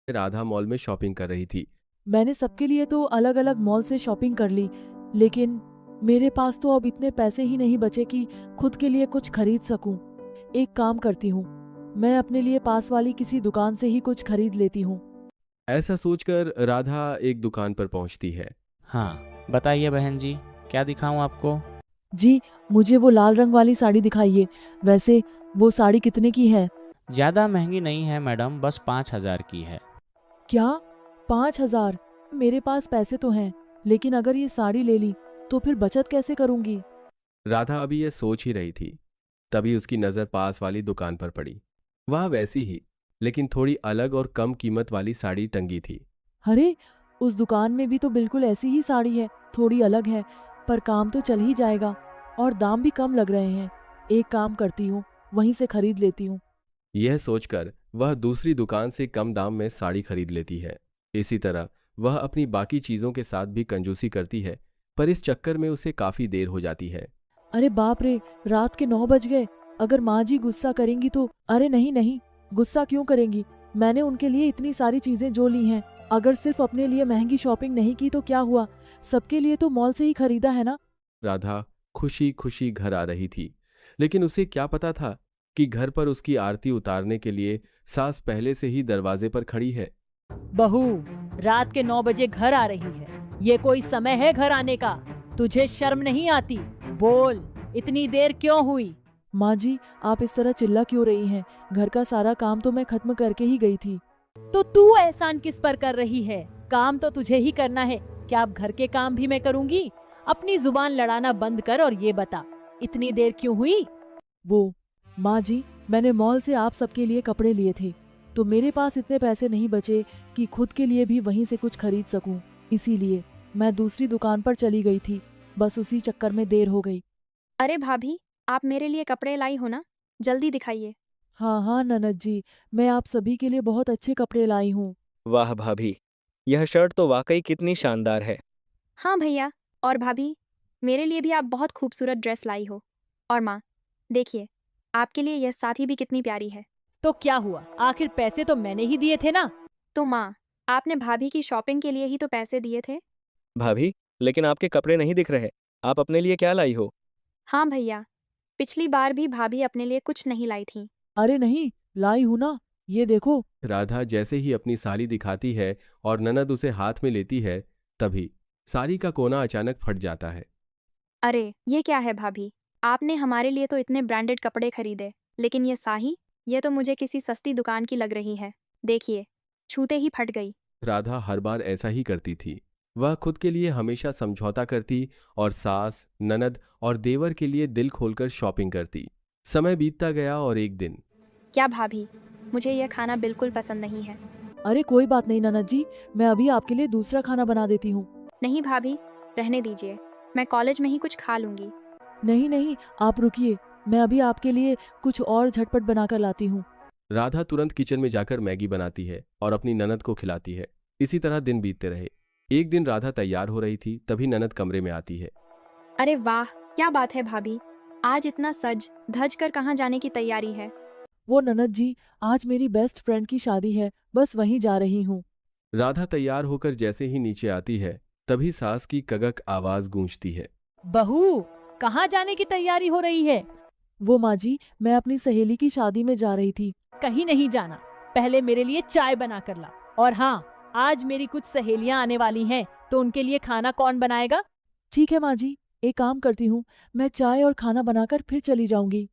Radha mall में shopping कर रही थी। मैंने सबके लिए तो अलग अलग मॉल से शॉपिंग कर ली, लेकिन मेरे पास तो अब इतने पैसे ही नहीं बचे कि खुद के लिए कुछ खरीद सकूं। एक काम करती हूँ, मैं अपने लिए पास वाली किसी दुकान से ही कुछ खरीद लेती हूँ। ऐसा सोचकर राधा एक दुकान पर पहुंचती है। हाँ बताइए बहन जी, क्या दिखाऊं आपको? जी, मुझे वो लाल रंग वाली साड़ी दिखाइए। वैसे वो साड़ी कितने की है? ज़्यादा महंगी नहीं है मैडम, बस 5,000 की है। क्या? 5,000? मेरे पास पैसे तो हैं, लेकिन अगर ये साड़ी ले ली तो फिर बचत कैसे करूंगी? राधा अभी यह सोच ही रही थी, तभी उसकी नज़र पास वाली दुकान पर पड़ी। वह वैसी ही, लेकिन थोड़ी अलग और कम कीमत वाली साड़ी टंगी थी। अरे, उस दुकान में भी तो बिल्कुल ऐसी ही साड़ी है, थोड़ी अलग है, पर काम तो चल ही जाएगा और दाम भी कम लग रहे हैं। एक काम करती हूँ, वहीं से खरीद लेती हूँ। यह सोचकर वह दूसरी दुकान से कम दाम में साड़ी खरीद लेती है। इसी तरह वह अपनी बाकी चीजों के साथ भी कंजूसी करती है, पर इस चक्कर में उसे काफी देर हो जाती है। अरे बाप रे, रात के 9 बज गए। अगर माँ जी गुस्सा करेंगी तो? अरे नहीं नहीं, गुस्सा क्यों करेंगी? मैंने उनके लिए इतनी सारी चीजें जो ली हैं, अगर सिर्फ अपने लिए महंगी शॉपिंग नहीं की तो क्या हुआ? सबके लिए तो मॉल से ही खरीदा है ना। राधा खुशी खुशी घर आ रही थी, लेकिन उसे क्या पता था कि घर पर उसकी आरती उतारने के लिए सास पहले से ही दरवाजे पर खड़ी है। बहू, रात के 9 बजे घर आ रही है, ये कोई समय है घर आने का? तुझे शर्म नहीं आती? बोल, इतनी देर क्यों हुई? माँ जी, आप इस तरह चिल्ला क्यों रही हैं? घर का सारा काम तो मैं खत्म करके ही गई थी। तो तू एहसान किस पर कर रही है? काम तो तुझे ही करना है, क्या अब घर के काम भी मैं करूंगी? अपनी जुबान लड़ाना बंद कर और ये बता, इतनी देर क्यों हुई? वो, माँ जी, मैंने मॉल से आप सबके लिए कपड़े लिए थे, तो मेरे पास इतने पैसे नहीं बचे कि खुद के लिए भी वहीं से कुछ खरीद सकूं। इसीलिए मैं दूसरी दुकान पर चली गई थी, बस उसी चक्कर में देर हो गई। अरे भाभी, आप मेरे लिए कपड़े लाई हो ना? जल्दी दिखाइए। हाँ हाँ ननद जी, मैं आप सभी के लिए बहुत अच्छे कपड़े लाई हूँ। वाह भाभी, यह शर्ट तो वाकई कितनी शानदार है। हाँ भैया और भाभी, मेरे लिए भी आप बहुत खूबसूरत ड्रेस लाई हो। और माँ, देखिए, आपके लिए यह साथी भी कितनी प्यारी है। तो क्या हुआ, आखिर पैसे तो मैंने ही दिए थे ना। तो माँ, आपने भाभी की शॉपिंग के लिए ही तो पैसे दिए थे। भाभी, लेकिन आपके कपड़े नहीं दिख रहे। आप अपने लिए क्या लाई हो? हाँ भैया, पिछली बार भी भाभी अपने लिए कुछ नहीं लाई थी। अरे नहीं, लाई हूँ ना, ये देखो। राधा जैसे ही अपनी साड़ी दिखाती है और ननद उसे हाथ में लेती है, तभी साड़ी का कोना अचानक फट जाता है। अरे, ये क्या है भाभी? आपने हमारे लिए तो इतने ब्रांडेड कपड़े खरीदे, लेकिन ये साही, ये तो मुझे किसी सस्ती दुकान की लग रही है। देखिए, छूते ही फट गई। राधा हर बार ऐसा ही करती थी। वह खुद के लिए हमेशा समझौता करती और सास, ननद और देवर के लिए दिल खोलकर शॉपिंग करती। समय बीतता गया और एक दिन क्या भाभी, मुझे यह खाना बिल्कुल पसंद नहीं है। अरे कोई बात नहीं ननद जी, मैं अभी आपके लिए दूसरा खाना बना देती हूँ। नहीं भाभी, रहने दीजिए, मैं कॉलेज में ही कुछ खा लूंगी। नहीं नहीं, आप रुकिए, मैं अभी आपके लिए कुछ और झटपट बनाकर लाती हूँ। राधा तुरंत किचन में जाकर मैगी बनाती है और अपनी ननद को खिलाती है। इसी तरह दिन बीतते रहे। एक दिन राधा तैयार हो रही थी, तभी ननद कमरे में आती है। अरे वाह, क्या बात है भाभी, आज इतना सज धज कर कहाँ जाने की तैयारी है? वो ननद जी, आज मेरी बेस्ट फ्रेंड की शादी है, बस वहीं जा रही हूँ। राधा तैयार होकर जैसे ही नीचे आती है, तभी सास की कगक आवाज गूंजती है। बहू, कहाँ जाने की तैयारी हो रही है? वो माँ जी, मैं अपनी सहेली की शादी में जा रही थी। कहीं नहीं जाना, पहले मेरे लिए चाय बना कर ला। और हाँ, आज मेरी कुछ सहेलियां आने वाली हैं, तो उनके लिए खाना कौन बनाएगा? ठीक है माँ जी, एक काम करती हूँ, मैं चाय और खाना बनाकर फिर चली जाऊंगी।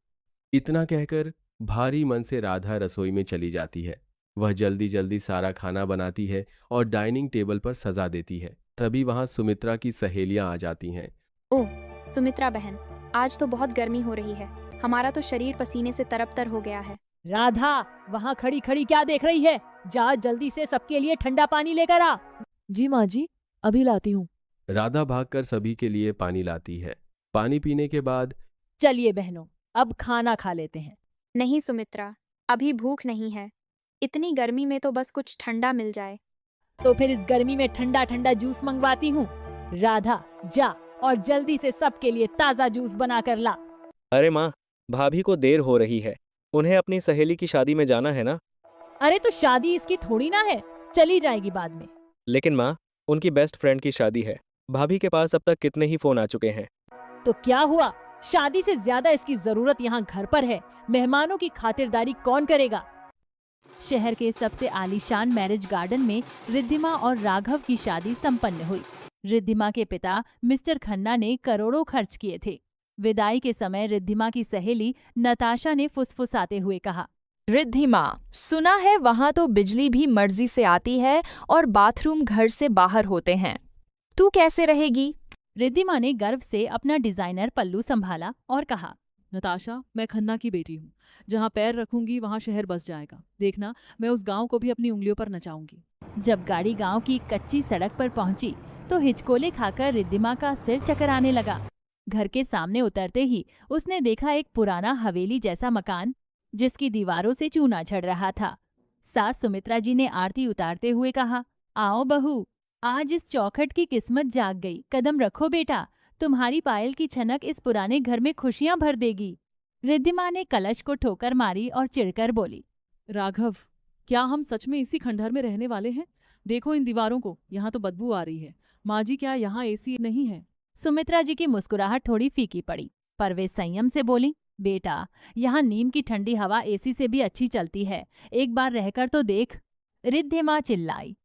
इतना कहकर भारी मन से राधा रसोई में चली जाती है। वह जल्दी जल्दी सारा खाना बनाती है और डाइनिंग टेबल पर सजा देती है। तभी वहां सुमित्रा की सहेलियां आ जाती हैं। ओह, सुमित्रा बहन, आज तो बहुत गर्मी हो रही है। हमारा तो शरीर पसीने से तरबतर हो गया है। राधा, वहाँ खड़ी खड़ी क्या देख रही है? जा जल्दी से सबके लिए ठंडा पानी लेकर आ। जी माँ जी, अभी लाती हूँ। राधा भागकर सभी के लिए पानी लाती है। पानी पीने के बाद चलिए बहनों, अब खाना खा लेते हैं। नहीं सुमित्रा, अभी भूख नहीं है। इतनी गर्मी में तो बस कुछ ठंडा मिल जाए। तो फिर इस गर्मी में ठंडा ठंडा जूस मंगवाती हूँ। राधा, जा और जल्दी से सबके लिए ताजा जूस बना कर ला। अरे माँ, भाभी को देर हो रही है, उन्हें अपनी सहेली की शादी में जाना है ना। अरे तो शादी इसकी थोड़ी ना है, चली जाएगी बाद में। लेकिन माँ, उनकी बेस्ट फ्रेंड की शादी है। भाभी के पास अब तक कितने ही फोन आ चुके हैं। तो क्या हुआ, शादी से ज्यादा इसकी जरूरत यहाँ घर पर है। मेहमानों की खातिरदारी कौन करेगा? शहर के सबसे आलीशान मैरिज गार्डन में रिद्धिमा और राघव की शादी संपन्न हुई। रिद्धिमा के पिता मिस्टर खन्ना ने करोड़ों खर्च किए थे। विदाई के समय रिद्धिमा की सहेली नताशा ने फुसफुसाते हुए कहा, रिद्धिमा, सुना है वहां तो बिजली भी मर्जी से आती है और बाथरूम घर से बाहर होते हैं। तू कैसे रहेगी? रिद्धिमा ने गर्व से अपना डिजाइनर पल्लू संभाला और कहा, नताशा, मैं खन्ना की बेटी हूँ। जहाँ पैर रखूंगी वहाँ शहर बस जाएगा। देखना, मैं उस गांव को भी अपनी उंगलियों पर नचाऊंगी। जब गाड़ी गांव की कच्ची सड़क पर पहुंची तो हिचकोले खाकर रिद्धिमा का सिर चकराने लगा। घर के सामने उतरते ही उसने देखा एक पुराना हवेली जैसा मकान, जिसकी दीवारों से चूना झड़ रहा था। सास सुमित्रा जी ने आरती उतारते हुए कहा, आओ बहू, आज इस चौखट की किस्मत जाग गई। कदम रखो बेटा, तुम्हारी पायल की छनक इस पुराने घर में खुशियां भर देगी। रिद्धिमा ने कलश को ठोकर मारी और चिढ़कर बोली, राघव, क्या हम सच में इसी खंडहर में रहने वाले हैं? देखो इन दीवारों को, यहाँ तो बदबू आ रही है। माँ जी, क्या यहाँ एसी नहीं है? सुमित्रा जी की मुस्कुराहट थोड़ी फीकी पड़ी, पर वे संयम से बोली, बेटा, यहाँ नीम की ठंडी हवा एसी से भी अच्छी चलती है। एक बार रहकर तो देख। रिद्धिमा चिल्लाई,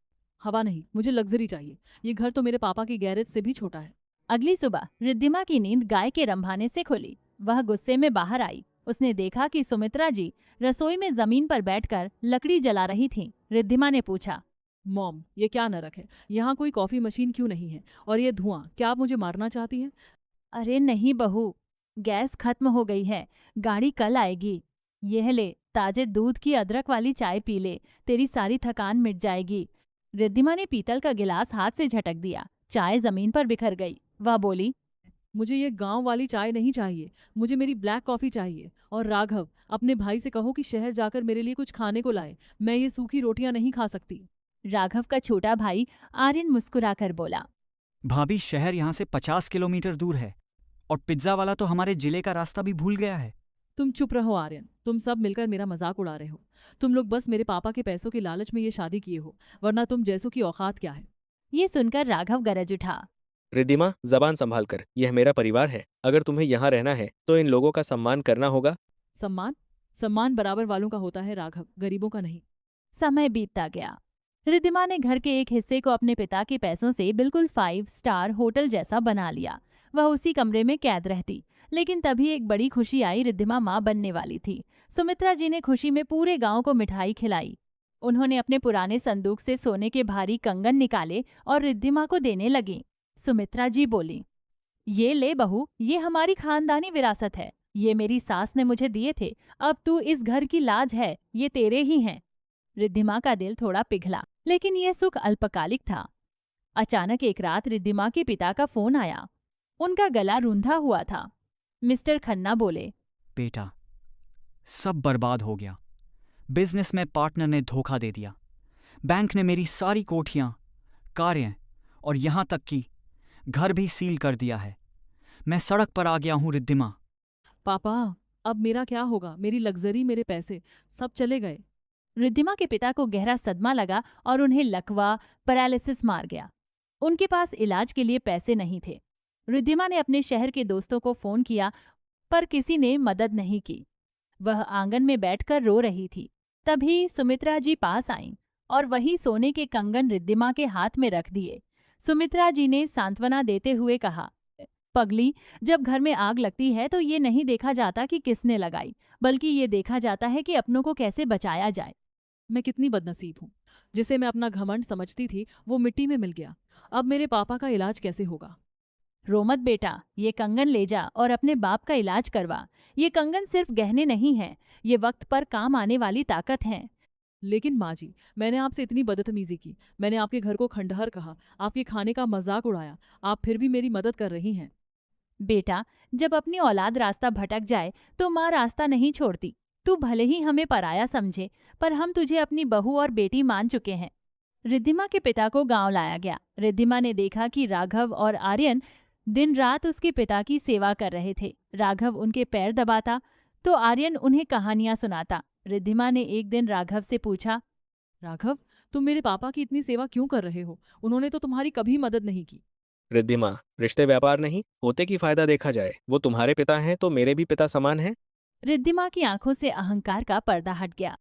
हवा नहीं, मुझे लग्जरी चाहिए। ये घर तो मेरे पापा की गैरेज से भी छोटा है। अगली सुबह रिद्धिमा की नींद गाय के रंभाने से खुली। वह गुस्से में बाहर आई। उसने देखा कि सुमित्रा जी रसोई में जमीन पर बैठकर लकड़ी जला रही थीं। रिद्धिमा ने पूछा, मॉम, ये क्या नरक है? यहाँ कोई कॉफी मशीन क्यों नहीं है? और ये धुआं, क्या आप मुझे मारना चाहती हैं? अरे नहीं बहू, गैस खत्म हो गई है, गाड़ी कल आएगी। यह ले, ताजे दूध की अदरक वाली चाय पी ले, तेरी सारी थकान मिट जाएगी। रिद्धिमा ने पीतल का गिलास हाथ से झटक दिया। चाय जमीन पर बिखर गई। वह बोली, मुझे ये गांव वाली चाय नहीं चाहिए, मुझे मेरी ब्लैक कॉफी चाहिए। और राघव, अपने भाई से कहो कि शहर जाकर मेरे लिए कुछ खाने को लाए। मैं ये सूखी रोटियां नहीं खा सकती। राघव का छोटा भाई आर्यन मुस्कुराकर बोला, भाभी, शहर यहाँ से 50 किलोमीटर दूर है और पिज्जा वाला तो हमारे जिले का रास्ता भी भूल गया है। तुम चुप रहो आर्यन, तुम सब मिलकर मेरा मजाक उड़ा रहे हो। तुम लोग बस मेरे पापा के पैसों के लालच में ये शादी किए हो, वरना तुम जैसों की औकात क्या है? ये सुनकर राघव गरज उठा, रिद्धिमा, जबान संभाल कर, यह मेरा परिवार है। अगर तुम्हें यहाँ रहना है तो इन लोगों का सम्मान करना होगा। सम्मान? सम्मान बराबर वालों का होता है राघव, गरीबों का नहीं। समय बीतता गया। रिद्धिमा ने घर के एक हिस्से को अपने पिता के पैसों से बिल्कुल 5 स्टार होटल जैसा बना लिया। वह उसी कमरे में कैद रहती। लेकिन तभी एक बड़ी खुशी आई। रिद्धिमा मां बनने वाली थी। सुमित्रा जी ने खुशी में पूरे गांव को मिठाई खिलाई। उन्होंने अपने पुराने संदूक से सोने के भारी कंगन निकाले और रिद्धिमा को देने लगी। सुमित्रा जी बोली, ये ले बहू, ये हमारी खानदानी विरासत है। ये मेरी सास ने मुझे दिए थे। अब तू इस घर की लाज है, ये तेरे ही हैं। रिद्धिमा का दिल थोड़ा पिघला, लेकिन यह सुख अल्पकालिक था। अचानक एक रात रिद्धिमा के पिता का फोन आया। उनका गला रूंधा हुआ था। मिस्टर खन्ना बोले, बेटा, सब बर्बाद हो गया। बिजनेस में पार्टनर ने धोखा दे दिया। बैंक ने मेरी सारी कोठियां, कारें और यहां तक कि घर भी सील कर दिया है। मैं सड़क पर आ गया हूं रिद्धिमा। पापा, अब मेरा क्या होगा? मेरी लग्जरी, मेरे पैसे सब चले गए। रिद्धिमा के पिता को गहरा सदमा लगा और उन्हें लकवा, पैरालिसिस मार गया। उनके पास इलाज के लिए पैसे नहीं थे। रिद्धिमा ने अपने शहर के दोस्तों को फोन किया, पर किसी ने मदद नहीं की। वह आंगन में बैठकर रो रही थी। तभी सुमित्रा जी पास आईं और वही सोने के कंगन रिद्धिमा के हाथ में रख दिए। सुमित्रा जी ने सांत्वना देते हुए कहा, पगली, जब घर में आग लगती है तो ये नहीं देखा जाता कि किसने लगाई, बल्कि ये देखा जाता है कि अपनों को कैसे बचाया जाए। मैं कितनी बदनसीब हूँ। जिसे मैं अपना घमंड समझती थी वो मिट्टी में मिल गया। अब मेरे पापा का इलाज कैसे होगा? रो मत बेटा, ये कंगन ले जा और अपने बाप का इलाज करवा। ये कंगन सिर्फ गहने नहीं है, ये वक्त पर काम आने वाली ताकत है। लेकिन माँ जी, मैंने आपसे इतनी बदतमीजी की। मैंने आपके घर को खंडहर कहा, आपके खाने का मजाक उड़ाया। आप फिर भी मेरी मदद कर रही हैं। बेटा, जब अपनी औलाद रास्ता भटक जाए तो माँ रास्ता नहीं छोड़ती। तू भले ही हमें पराया समझे, पर हम तुझे अपनी बहू और बेटी मान चुके हैं। रिद्धिमा के पिता को गांव लाया गया। रिद्धिमा ने देखा कि राघव और आर्यन दिन रात उसके पिता की सेवा कर रहे थे। राघव उनके पैर दबाता तो आर्यन उन्हें कहानियां सुनाता। रिद्धिमा ने एक दिन राघव से पूछा, राघव, तुम मेरे पापा की इतनी सेवा क्यों कर रहे हो? उन्होंने तो तुम्हारी कभी मदद नहीं की। रिद्धिमा, रिश्ते व्यापार नहीं, होते की फायदा देखा जाए। वो तुम्हारे पिता हैं तो मेरे भी पिता समान हैं। रिद्धिमा की आंखों से अहंकार का पर्दा हट गया।